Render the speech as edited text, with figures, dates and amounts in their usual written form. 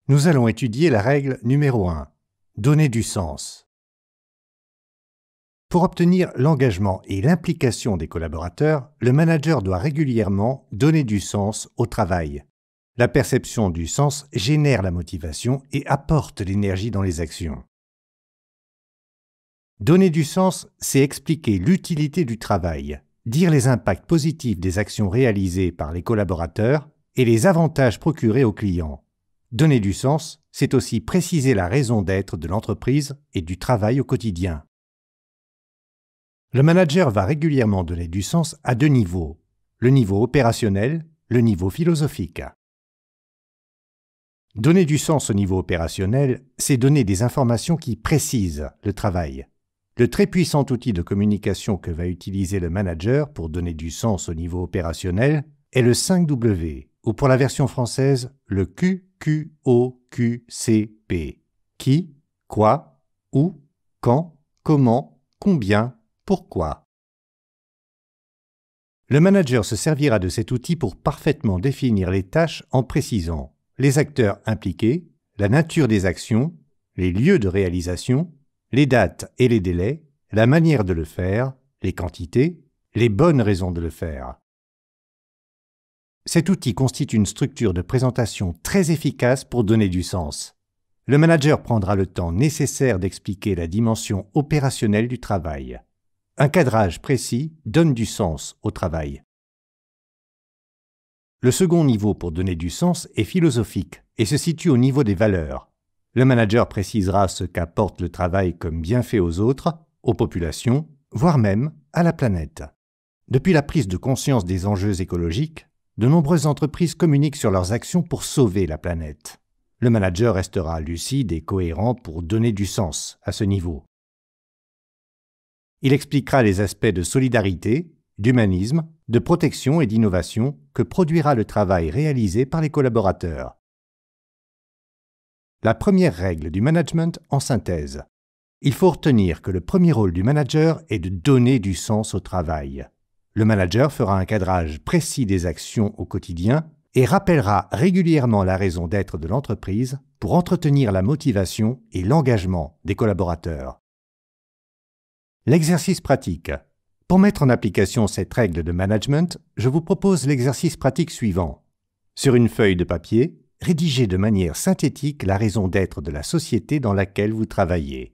Nous allons étudier la règle numéro 1. Donner du sens. Pour obtenir l'engagement et l'implication des collaborateurs, le manager doit régulièrement donner du sens au travail. La perception du sens génère la motivation et apporte l'énergie dans les actions. Donner du sens, c'est expliquer l'utilité du travail, dire les impacts positifs des actions réalisées par les collaborateurs et les avantages procurés aux clients. Donner du sens, c'est aussi préciser la raison d'être de l'entreprise et du travail au quotidien. Le manager va régulièrement donner du sens à deux niveaux, le niveau opérationnel, le niveau philosophique. Donner du sens au niveau opérationnel, c'est donner des informations qui précisent le travail. Le très puissant outil de communication que va utiliser le manager pour donner du sens au niveau opérationnel est le 5W, ou pour la version française, le QQOQCP. Qui, quoi, où, quand, comment, combien, pourquoi. Le manager se servira de cet outil pour parfaitement définir les tâches en précisant les acteurs impliqués, la nature des actions, les lieux de réalisation, les dates et les délais, la manière de le faire, les quantités, les bonnes raisons de le faire. Cet outil constitue une structure de présentation très efficace pour donner du sens. Le manager prendra le temps nécessaire d'expliquer la dimension opérationnelle du travail. Un cadrage précis donne du sens au travail. Le second niveau pour donner du sens est philosophique et se situe au niveau des valeurs. Le manager précisera ce qu'apporte le travail comme bienfait aux autres, aux populations, voire même à la planète. Depuis la prise de conscience des enjeux écologiques, de nombreuses entreprises communiquent sur leurs actions pour sauver la planète. Le manager restera lucide et cohérent pour donner du sens à ce niveau. Il expliquera les aspects de solidarité, d'humanisme, de protection et d'innovation que produira le travail réalisé par les collaborateurs. La première règle du management en synthèse. Il faut retenir que le premier rôle du manager est de donner du sens au travail. Le manager fera un cadrage précis des actions au quotidien et rappellera régulièrement la raison d'être de l'entreprise pour entretenir la motivation et l'engagement des collaborateurs. L'exercice pratique. Pour mettre en application cette règle de management, je vous propose l'exercice pratique suivant. Sur une feuille de papier, rédigez de manière synthétique la raison d'être de la société dans laquelle vous travaillez.